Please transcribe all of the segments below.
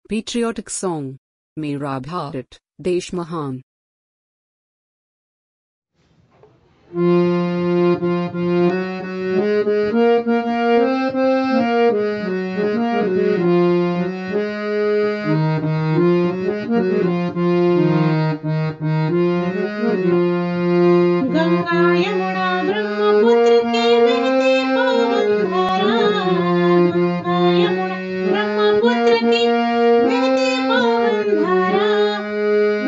Patriotic song, Mera Bharat, Desh Mahan. Ganga Yamuna Brahmaputra की बहती पावन धारा, गंगा यमुना ब्रह्मपुत्र की बहती पावन धारा,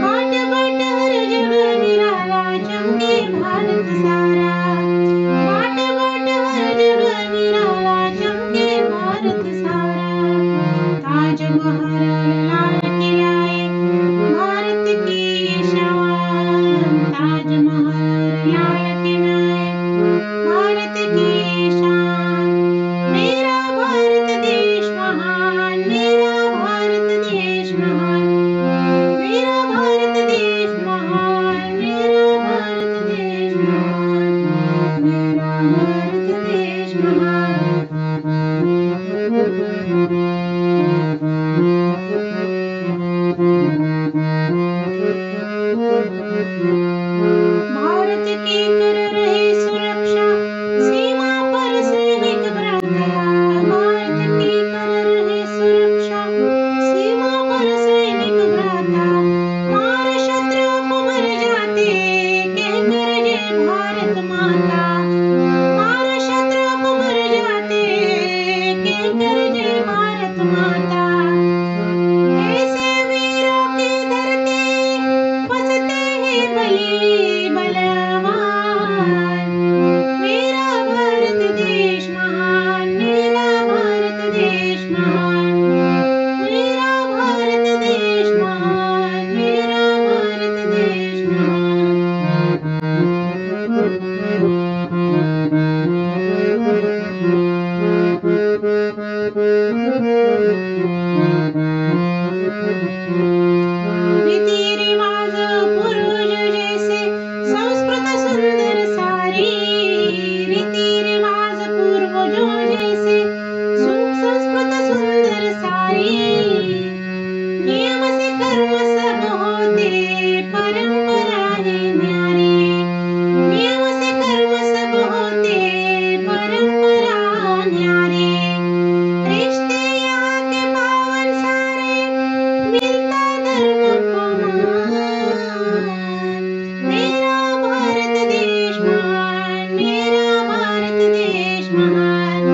बाट बाट हर जगह निराला चमके भारत सारा, बाट बाट हर जगह निराला चमके भारत सारा। ताजमहल लाल किलाए भारत की शान, ताजमहल लाल किलाए भारत की शान। मेरा भारत देश महान, मेरा भारत देश महान, मेरा भारत देश महान, मेरा भारत देश महान, मेरा भारत देश महान। भारत की कर रहे सुरक्षा सीमा पर सैनिक भ्राता, भारत की कर रहे सुरक्षा सीमा पर सैनिक भ्राता, मार शत्रु को मर जाते कहकर जय भारत माता, मार शत्रु को मर जाते कहकर जय भारत माता। ऐसे वीरों की धरती बसते हैं बली बलवान, मेरा भारत देश महान, मेरा भारत देश महान, मेरा भारत देश महान, मेरा भारत देश रीति रिवाज पूर्वज जैसे संस्कृत सुंदर सारी, रीति रिवाज पूर्वजों जैसे संस्कृत सुंदर सारी, नियम से कर्म सब होते परंपरा है न्यारी, नियम से कर्म सब होते परंपरा न्यारी। रिश्ते यहाँ के पावन सारे मिलता धर्म को मान, मेरा भारत देश महान, मेरा भारत देश महान।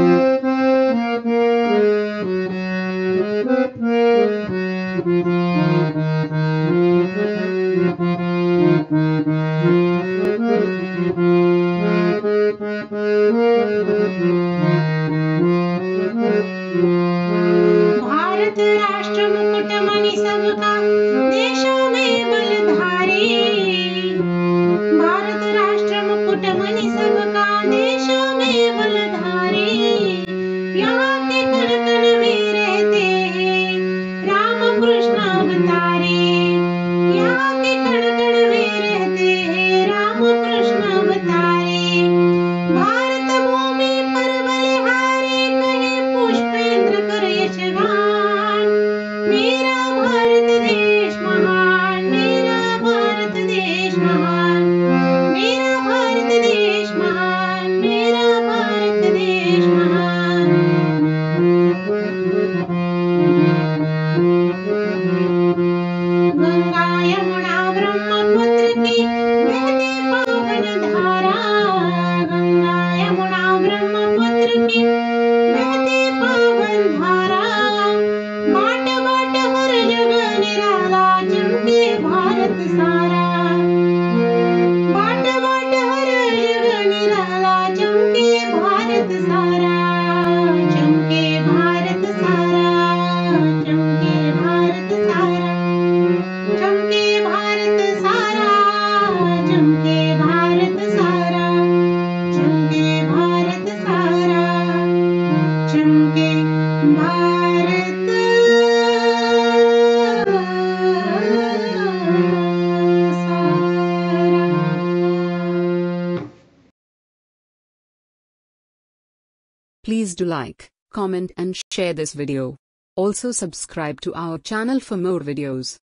भारत राष्ट्र मुकुट मणि सबका देशों में बलधारी, भारत राष्ट्र मुकुट मणि सबका देशों में बलधारी। यहाँ के कण कण में रहते हैं राम कृष्ण अवतारी, यहाँ के कण कण में रहते हैं राम कृष्ण अवतारी। भारत भूमि पर बलिहारी कहे पुष्पेंद्र कर यशगान, मेरा भारत देश महान, मेरा भारत देश महान, मेरा भारत देश महान, मेरा भारत देश महान। गंगा यमुना ब्रह्मपुत्र की बहती पावन धारा, गंगा यमुना ब्रह्मपुत्र की बहती पावन धारा, बाट बाट हर जगह निराला चमके भारत सारा, बाट बाट हर जगह निराला चमके भारत सारा, चमके भारत सारा, चमके भारत सारा, चमके भारत सारा, चमके भारत सारा, चमके भारत सारा, चमके भारत सारा। Please do like, comment and share this video. Also subscribe to our channel for more videos.